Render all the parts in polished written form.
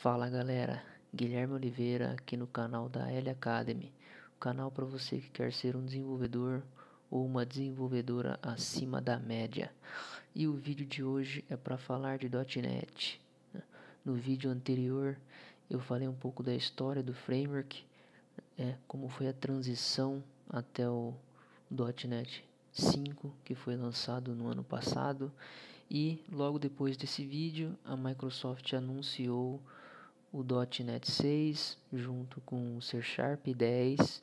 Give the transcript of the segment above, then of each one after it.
Fala galera, Guilherme Oliveira aqui no canal da L Academy, o canal para você que quer ser um desenvolvedor ou uma desenvolvedora acima da média. E o vídeo de hoje é para falar de .NET. No vídeo anterior eu falei um pouco da história do framework, como foi a transição até o .NET 5 que foi lançado no ano passado. E logo depois desse vídeo a Microsoft anunciou o .NET 6 junto com o C Sharp 10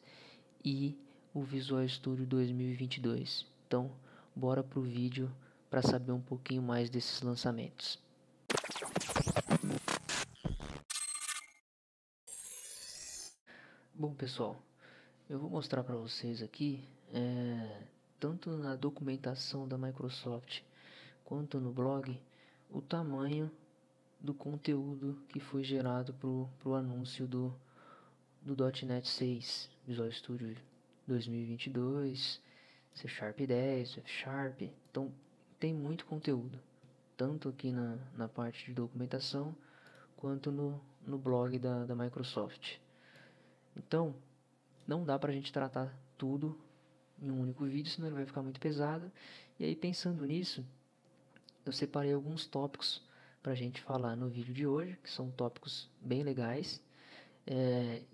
e o Visual Studio 2022. Então, bora pro vídeo para saber um pouquinho mais desses lançamentos. Bom pessoal, eu vou mostrar para vocês aqui, tanto na documentação da Microsoft quanto no blog, o tamanho do conteúdo que foi gerado pro anúncio do .NET 6, Visual Studio 2022, C Sharp 10, F Sharp. Então tem muito conteúdo, tanto aqui na parte de documentação quanto no blog da Microsoft. Então não dá para a gente tratar tudo em um único vídeo, senão ele vai ficar muito pesado. E aí, pensando nisso, eu separei alguns tópicos para a gente falar no vídeo de hoje, que são tópicos bem legais.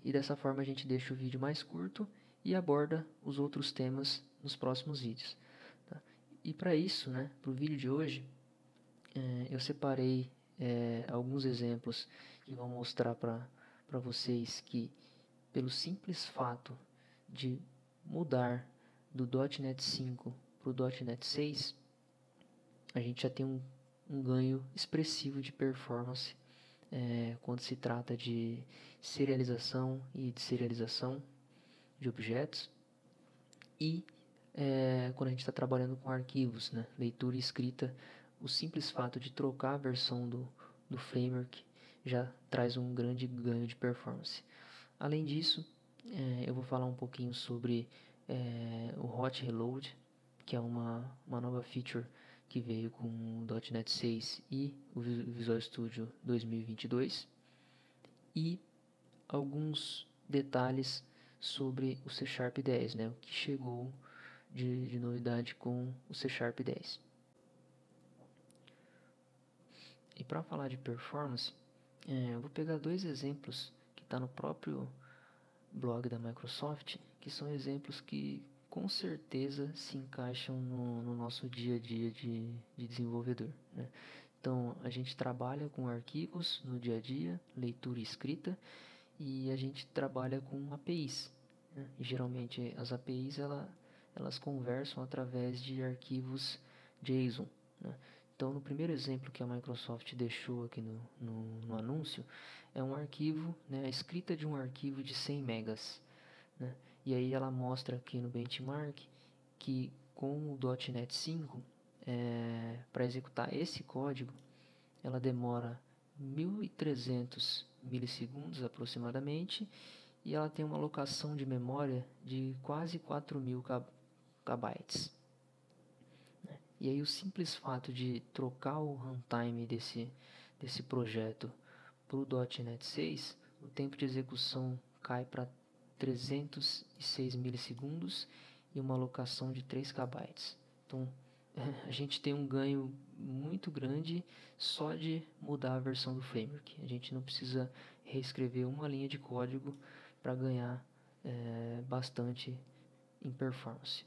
E dessa forma a gente deixa o vídeo mais curto e aborda os outros temas nos próximos vídeos, tá? E para isso, para o vídeo de hoje, eu separei alguns exemplos que vão mostrar para vocês que, pelo simples fato de mudar do .NET 5 para o .NET 6, a gente já tem um ganho expressivo de performance quando se trata de serialização e deserialização de objetos e quando a gente está trabalhando com arquivos, leitura e escrita, o simples fato de trocar a versão do framework já traz um grande ganho de performance. Além disso, eu vou falar um pouquinho sobre o Hot Reload, que é uma nova feature que veio com o .NET 6 e o Visual Studio 2022, e alguns detalhes sobre o C Sharp 10, o que chegou de novidade com o C Sharp 10. E para falar de performance, eu vou pegar dois exemplos que está no próprio blog da Microsoft, que são exemplos que com certeza se encaixam no nosso dia a dia de desenvolvedor, Então, a gente trabalha com arquivos no dia a dia, leitura e escrita, e a gente trabalha com APIs, E geralmente as APIs elas conversam através de arquivos JSON, Então, no primeiro exemplo que a Microsoft deixou aqui no anúncio, é um arquivo, a escrita de um arquivo de 100 megas. E aí ela mostra aqui no benchmark que com o .NET 5, para executar esse código, ela demora 1.300 milissegundos aproximadamente, e ela tem uma alocação de memória de quase 4.000 KB. E aí o simples fato de trocar o runtime desse projeto para o .NET 6, o tempo de execução cai para 306 milissegundos e uma alocação de 3 KB. Então, a gente tem um ganho muito grande só de mudar a versão do framework. A gente não precisa reescrever uma linha de código para ganhar bastante em performance.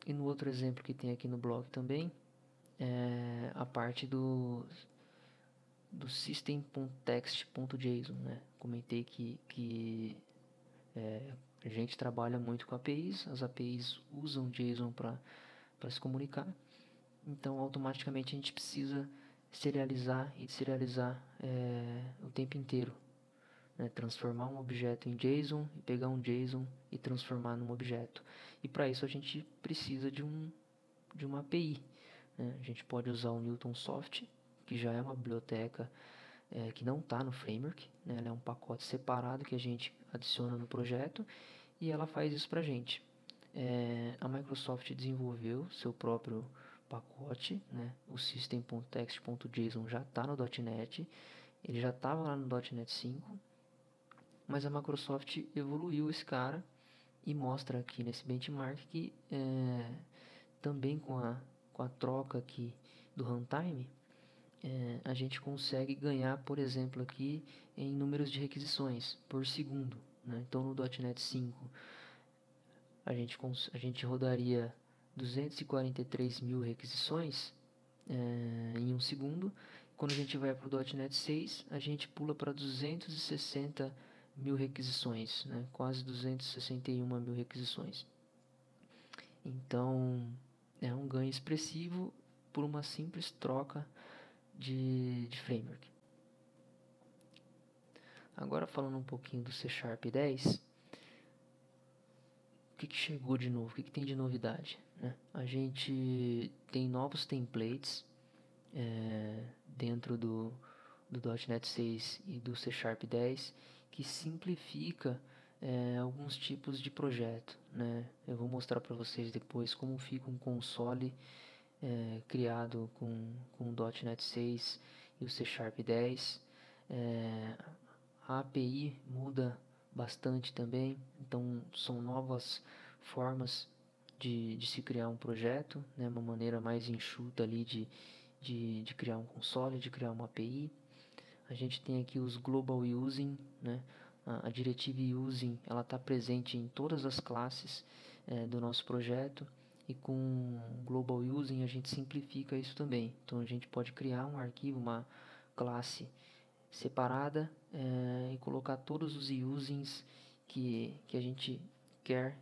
E no outro exemplo que tem aqui no blog também, a parte do system.text.json, Comentei que a gente trabalha muito com APIs, as APIs usam JSON para se comunicar, então automaticamente a gente precisa serializar e deserializar o tempo inteiro, transformar um objeto em JSON e pegar um JSON e transformar num objeto, e para isso a gente precisa de uma API, A gente pode usar o NewtonSoft, que já é uma biblioteca que não está no framework, ela é um pacote separado que a gente adiciona no projeto e ela faz isso para a gente. A Microsoft desenvolveu seu próprio pacote, o system.text.json já está no .NET, Ele já estava lá no .NET 5, mas a Microsoft evoluiu esse cara e mostra aqui nesse benchmark que também com a troca aqui do runtime, a gente consegue ganhar, por exemplo, aqui em números de requisições por segundo, né? Então no .NET 5 a gente rodaria 243 mil requisições em um segundo. Quando a gente vai para o .NET 6, a gente pula para 260 mil requisições, né? Quase 261 mil requisições. Então, é um ganho expressivo por uma simples troca de framework. Agora falando um pouquinho do C Sharp 10, o que chegou de novo? O que tem de novidade, né? A gente tem novos templates dentro do .NET 6 e do C Sharp 10 que simplifica alguns tipos de projeto, né? Eu vou mostrar para vocês depois como fica um console criado com o .NET 6 e o C Sharp 10. A API muda bastante também, então são novas formas de se criar um projeto, né? Uma maneira mais enxuta ali de criar um console, de criar uma API. A gente tem aqui os Global Using, né? A Directive Using, ela está presente em todas as classes do nosso projeto, e com Global Using a gente simplifica isso também. Então a gente pode criar um arquivo, uma classe separada e colocar todos os usings que a gente quer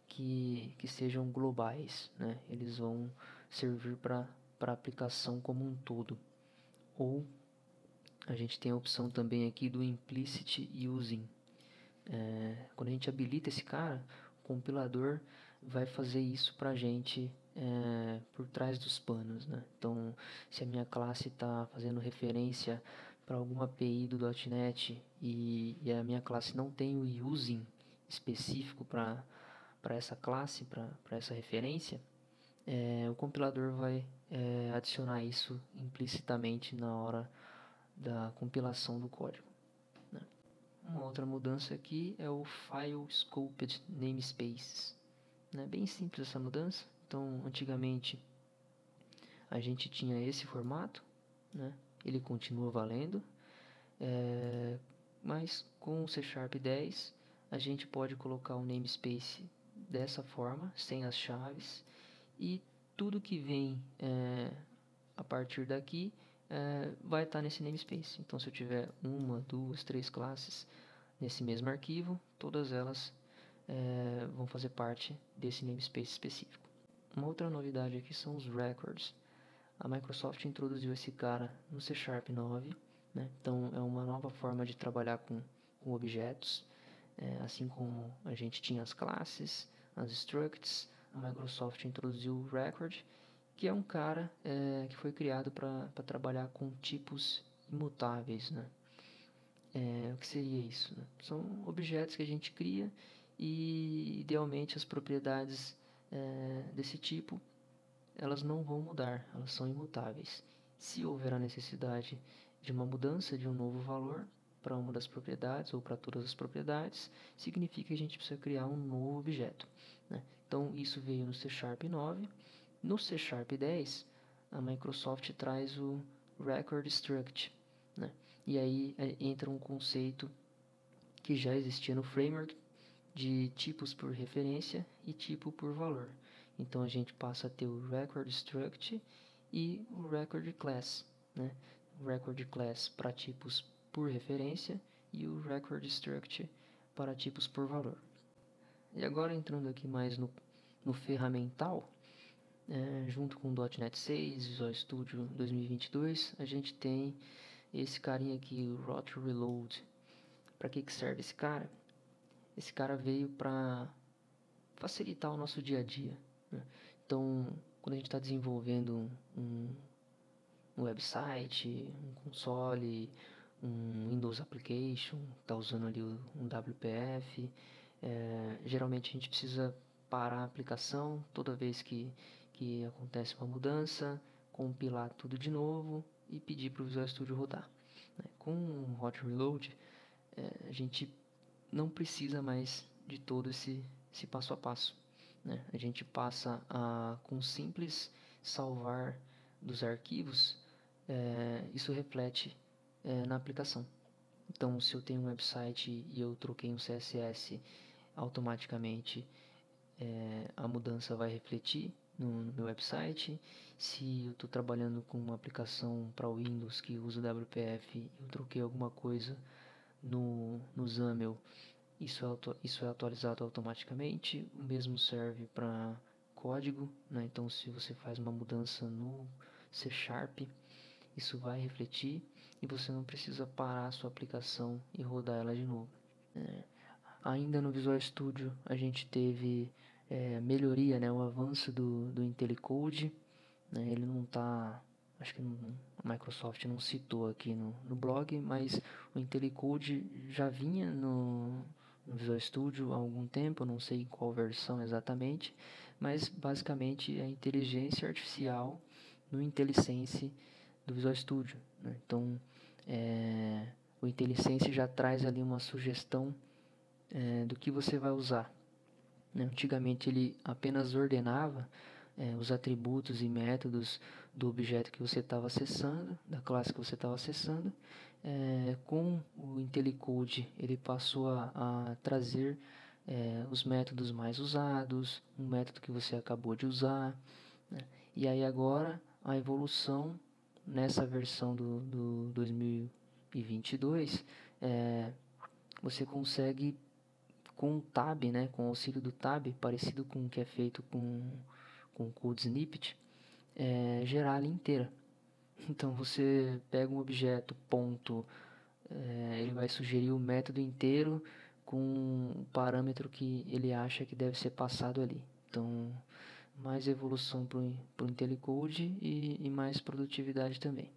que sejam globais, né? Eles vão servir para a aplicação como um todo. Ou a gente tem a opção também aqui do Implicit Using. Quando a gente habilita esse cara, o compilador vai fazer isso para a gente por trás dos panos, né? Então, se a minha classe está fazendo referência para alguma API do .NET e a minha classe não tem o using específico para essa classe, para essa referência, o compilador vai adicionar isso implicitamente na hora da compilação do código, né? Uma outra mudança aqui é o File Scoped Namespaces, né? Bem simples essa mudança. Então, antigamente a gente tinha esse formato, né? Ele continua valendo, mas com o C Sharp 10 a gente pode colocar o namespace dessa forma, sem as chaves, e tudo que vem a partir daqui vai estar nesse namespace. Então, se eu tiver uma, duas, três classes nesse mesmo arquivo, todas elas vão fazer parte desse namespace específico. Uma outra novidade aqui são os records. A Microsoft introduziu esse cara no C Sharp 9, né? Então é uma nova forma de trabalhar com objetos, assim como a gente tinha as classes, as structs. A Microsoft introduziu o record, que é um cara que foi criado para trabalhar com tipos imutáveis, né? O que seria isso, né? São objetos que a gente cria e idealmente as propriedades desse tipo elas não vão mudar, elas são imutáveis. Se houver a necessidade de uma mudança de um novo valor para uma das propriedades ou para todas as propriedades, significa que a gente precisa criar um novo objeto, né? Então isso veio no C Sharp 9. No C Sharp 10, a Microsoft traz o Record Struct, né? E aí entra um conceito que já existia no framework de tipos por referência e tipo por valor. Então a gente passa a ter o Record Struct e o Record Class, né? O Record Class para tipos por referência e o Record Struct para tipos por valor. E agora entrando aqui mais no ferramental, junto com o .NET 6, Visual Studio 2022, a gente tem esse carinha aqui, o Route Reload. Para que serve esse cara? Esse cara veio para facilitar o nosso dia a dia, né? Então, quando a gente está desenvolvendo um website, um console, um Windows Application, está usando ali um WPF, geralmente a gente precisa parar a aplicação toda vez que acontece uma mudança, compilar tudo de novo e pedir para o Visual Studio rodar, né? com o Hot Reload, a gente não precisa mais de todo esse passo a passo, né? A gente passa com simples salvar dos arquivos, isso reflete na aplicação. Então, se eu tenho um website e eu troquei um CSS, automaticamente a mudança vai refletir no meu website. Se eu estou trabalhando com uma aplicação para Windows que usa o WPF e eu troquei alguma coisa no XAML, isso é atualizado automaticamente. O mesmo serve para código, né? Então, se você faz uma mudança no C Sharp, isso vai refletir e você não precisa parar a sua aplicação e rodar ela de novo. Ainda no Visual Studio a gente teve melhoria, né? O avanço do IntelliCode, né? Ele não está, acho que a Microsoft não citou aqui no blog, mas o IntelliCode já vinha no Visual Studio há algum tempo, não sei em qual versão exatamente, mas basicamente é a inteligência artificial no IntelliSense do Visual Studio, né? Então, o IntelliSense já traz ali uma sugestão do que você vai usar, né? Antigamente ele apenas ordenava os atributos e métodos do objeto que você estava acessando, da classe que você estava acessando. Com o IntelliCode ele passou a trazer os métodos mais usados, um método que você acabou de usar, né? E aí agora a evolução nessa versão do 2022, você consegue com o Tab, né, com o auxílio do Tab, parecido com o que é feito com o Code Snippet, gerar a linha inteira. Então você pega um objeto, ponto, ele vai sugerir o método inteiro com o parâmetro que ele acha que deve ser passado ali. Então, mais evolução para o IntelliCode e mais produtividade também.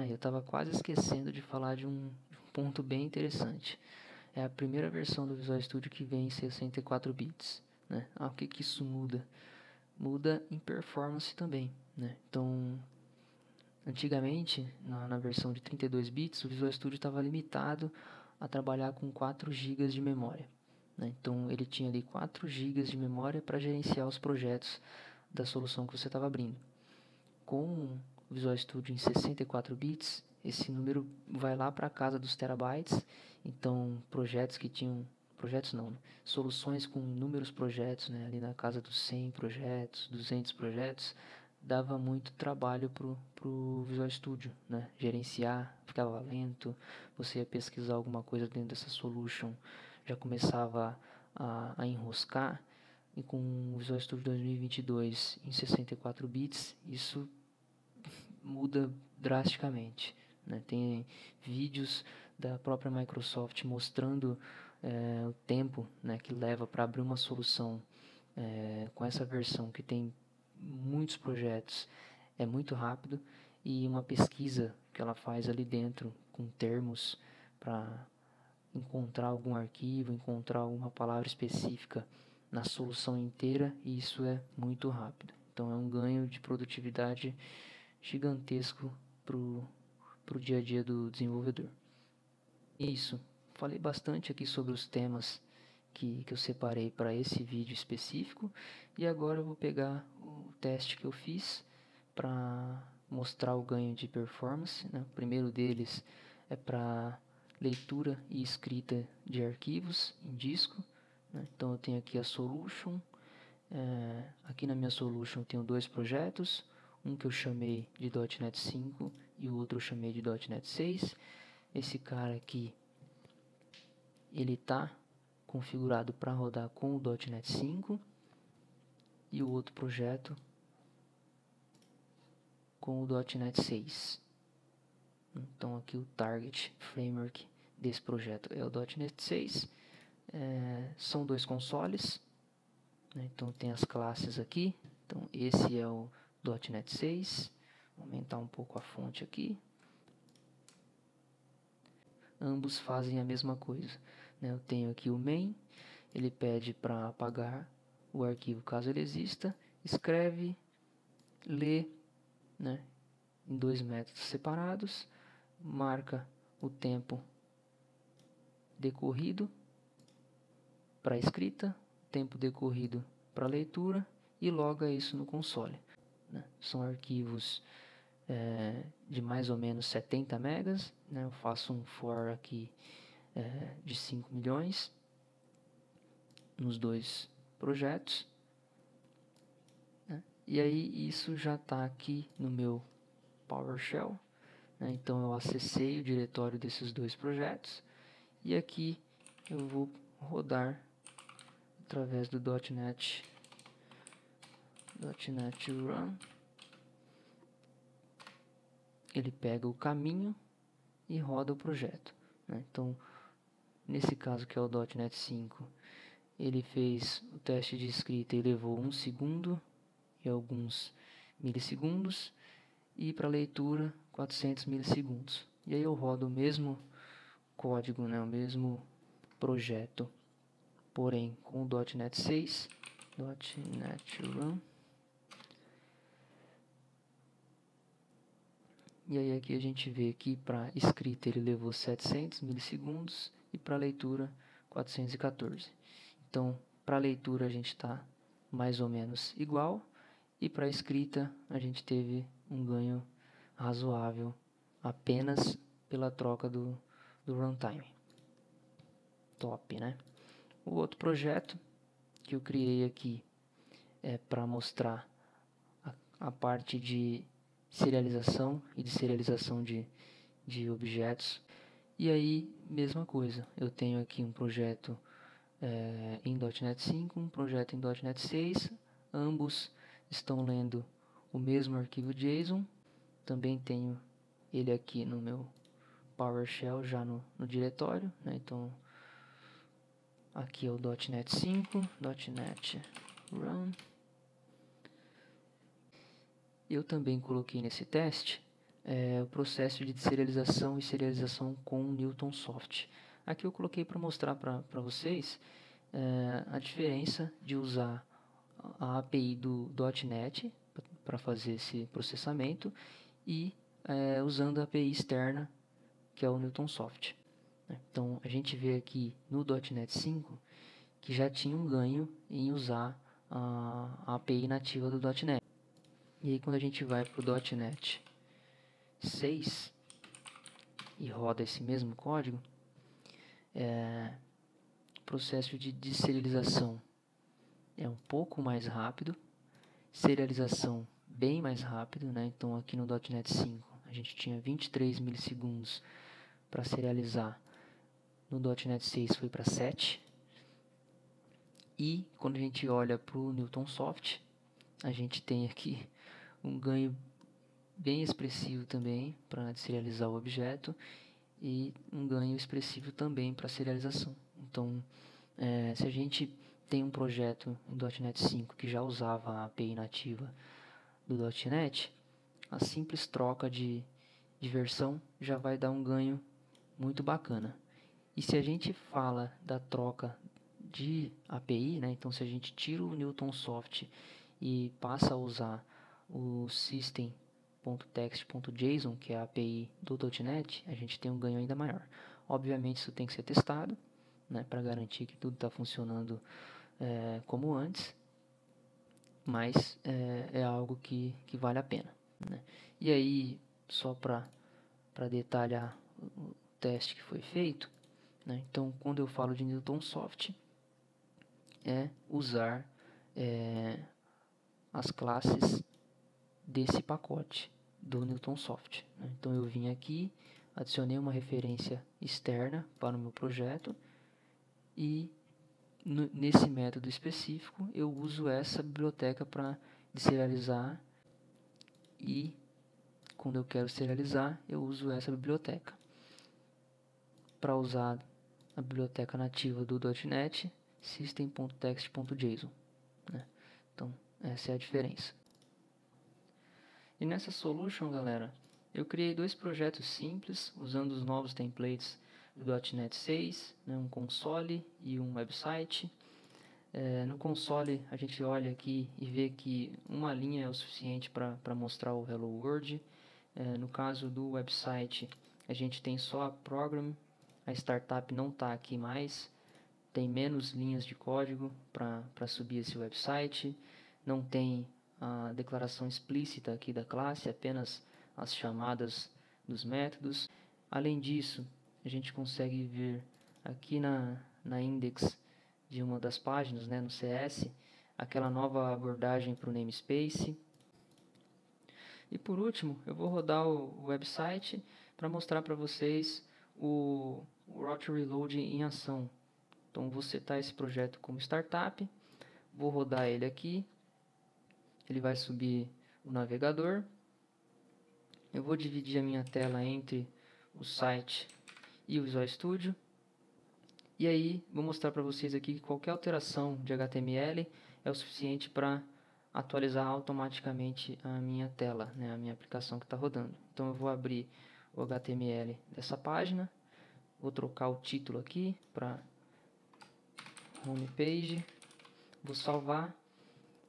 Eu estava quase esquecendo de falar de um ponto bem interessante. É a primeira versão do Visual Studio que vem em 64 bits, né? O que isso muda? Muda em performance também, né? Então, antigamente, na versão de 32 bits, o Visual Studio estava limitado a trabalhar com 4 GB de memória, né? Então, ele tinha ali 4 GB de memória para gerenciar os projetos da solução que você estava abrindo. Com o Visual Studio em 64 bits, esse número vai lá para a casa dos terabytes. Então, soluções com inúmeros projetos, né, ali na casa dos 100 projetos, 200 projetos, dava muito trabalho pro Visual Studio, né, gerenciar, ficava lento, você ia pesquisar alguma coisa dentro dessa solution, já começava a enroscar. E com o Visual Studio 2022 em 64 bits, isso muda drasticamente, né? Tem vídeos da própria Microsoft mostrando o tempo, né, que leva para abrir uma solução com essa versão que tem muitos projetos, é muito rápido, e uma pesquisa que ela faz ali dentro com termos para encontrar algum arquivo, encontrar alguma palavra específica na solução inteira, e isso é muito rápido. Então é um ganho de produtividade gigantesco pro dia a dia do desenvolvedor. Isso, falei bastante aqui sobre os temas que eu separei para esse vídeo específico, e agora eu vou pegar o teste que eu fiz para mostrar o ganho de performance, né? O primeiro deles é para leitura e escrita de arquivos em disco, né? Então eu tenho aqui a solution. Aqui na minha solution eu tenho 2 projetos, um que eu chamei de .NET 5 e o outro eu chamei de .NET 6. Esse cara aqui, ele está configurado para rodar com o .NET 5 e o outro projeto com o .NET 6. Então aqui o target framework desse projeto é o .NET 6. São 2 consoles, né? Então tem as classes aqui. Então esse é o .NET 6. Vou aumentar um pouco a fonte aqui. Ambos fazem a mesma coisa, né? Eu tenho aqui o main, ele pede para apagar o arquivo caso ele exista, escreve, lê, né, em 2 métodos separados, marca o tempo decorrido para escrita, tempo decorrido para leitura e loga isso no console, né? São arquivos de mais ou menos 70 megas, né? Eu faço um for aqui de 5 milhões nos dois projetos, né? E aí isso já está aqui no meu PowerShell, né? Então eu acessei o diretório desses dois projetos e aqui eu vou rodar através do .NET Run. Ele pega o caminho e roda o projeto, né? Então, nesse caso que é o .NET 5, ele fez o teste de escrita e levou 1 segundo e alguns milissegundos, e para leitura 400 milissegundos. E aí eu rodo o mesmo código, né? O mesmo projeto, porém com o .NET 6, .NET Run. E aí aqui a gente vê que para escrita ele levou 700 milissegundos e para leitura 414. Então, para leitura a gente está mais ou menos igual, e para escrita a gente teve um ganho razoável apenas pela troca do runtime. Top, né? O outro projeto que eu criei aqui é para mostrar a parte de serialização e deserialização de objetos. E aí, mesma coisa, eu tenho aqui um projeto em .NET 5, um projeto em .NET 6, ambos estão lendo o mesmo arquivo JSON. Também tenho ele aqui no meu PowerShell, já no diretório, né? Então, aqui é o .NET 5, .NET Run. Eu também coloquei nesse teste o processo de serialização e serialização com Newtonsoft. Aqui eu coloquei para mostrar para vocês a diferença de usar a API do .NET para fazer esse processamento e usando a API externa, que é o Newtonsoft. Então, a gente vê aqui no .NET 5 que já tinha um ganho em usar a API nativa do .NET. E aí, quando a gente vai para o .NET 6 e roda esse mesmo código, o processo de deserialização é um pouco mais rápido, serialização bem mais rápido, né? Então, aqui no .NET 5 a gente tinha 23 milissegundos para serializar, no .NET 6 foi para 7. E quando a gente olha para o Newtonsoft, a gente tem aqui um ganho bem expressivo também para serializar o objeto e um ganho expressivo também para serialização. Então, se a gente tem um projeto em .NET 5 que já usava a API nativa do .NET, a simples troca de versão já vai dar um ganho muito bacana. E se a gente fala da troca de API, né? Então, se a gente tira o Newtonsoft e passa a usar o system.text.json, que é a API do .NET, a gente tem um ganho ainda maior. Obviamente, isso tem que ser testado, né, para garantir que tudo está funcionando como antes, mas é algo que vale a pena, né? E aí, só para detalhar o teste que foi feito, né? Então, quando eu falo de Newtonsoft, é usar as classes desse pacote do Newtonsoft, né? Então, eu vim aqui, adicionei uma referência externa para o meu projeto e nesse método específico eu uso essa biblioteca para deserializar, e quando eu quero serializar eu uso essa biblioteca. Para usar a biblioteca nativa do .NET, system.text.json, né? Então, essa é a diferença. E nessa solution, galera, eu criei dois projetos simples, usando os novos templates do .NET 6, né, um console e um website. No console, a gente olha aqui e vê que uma linha é o suficiente para mostrar o Hello World. No caso do website, a gente tem só a Program, a startup não está aqui mais, tem menos linhas de código para subir esse website, não tem a declaração explícita aqui da classe, apenas as chamadas dos métodos. Além disso, a gente consegue ver aqui na index de uma das páginas, né, no CS, aquela nova abordagem para o namespace. E por último, eu vou rodar o website para mostrar para vocês o Route Reload em ação. Então vou setar esse projeto como startup, vou rodar ele aqui, ele vai subir o navegador. Eu vou dividir a minha tela entre o site e o Visual Studio. E aí vou mostrar para vocês aqui que qualquer alteração de HTML é o suficiente para atualizar automaticamente a minha tela, né, a minha aplicação que está rodando. Então eu vou abrir o HTML dessa página, vou trocar o título aqui para homepage, vou salvar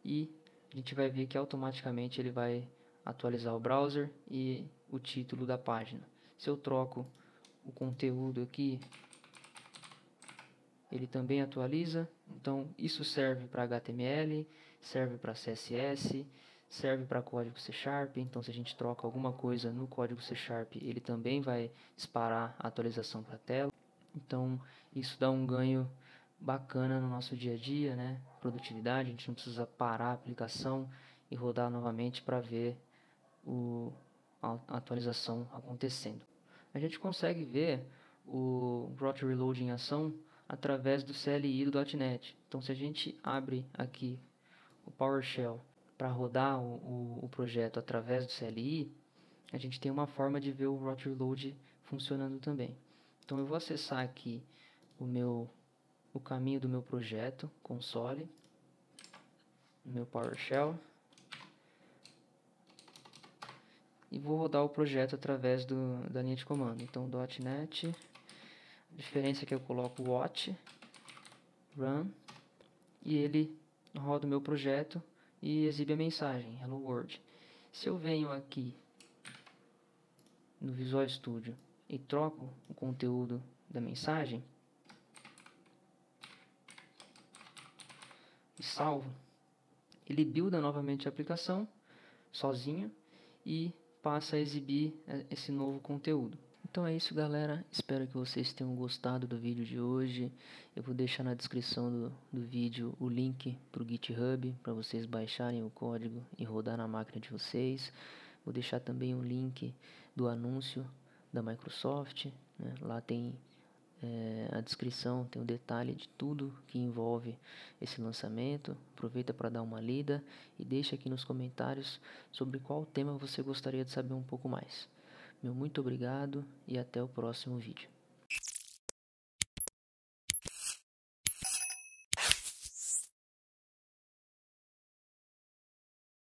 e a gente vai ver que automaticamente ele vai atualizar o browser e o título da página. Se eu troco o conteúdo aqui, ele também atualiza. Então isso serve para HTML, serve para CSS, serve para código C#. Então se a gente troca alguma coisa no código C#, ele também vai disparar a atualização para a tela. Então isso dá um ganho bacana no nosso dia a dia, né? Produtividade, a gente não precisa parar a aplicação e rodar novamente para ver a atualização acontecendo. A gente consegue ver o Route Reload em ação através do CLI do .NET. Então se a gente abre aqui o PowerShell para rodar o projeto através do CLI, a gente tem uma forma de ver o Route Reload funcionando também. Então eu vou acessar aqui o caminho do meu projeto, console, no meu PowerShell, e vou rodar o projeto através da linha de comando. Então .NET, a diferença é que eu coloco watch, run, e ele roda o meu projeto e exibe a mensagem Hello World. Se eu venho aqui no Visual Studio e troco o conteúdo da mensagem e salvo, ele builda novamente a aplicação sozinho e passa a exibir esse novo conteúdo. Então é isso, galera, espero que vocês tenham gostado do vídeo de hoje. Eu vou deixar na descrição do vídeo o link para o GitHub para vocês baixarem o código e rodar na máquina de vocês. Vou deixar também o link do anúncio da Microsoft, né? Lá tem a descrição, tem o detalhe de tudo que envolve esse lançamento. Aproveita para dar uma lida e deixa aqui nos comentários sobre qual tema você gostaria de saber um pouco mais. Meu muito obrigado e até o próximo vídeo.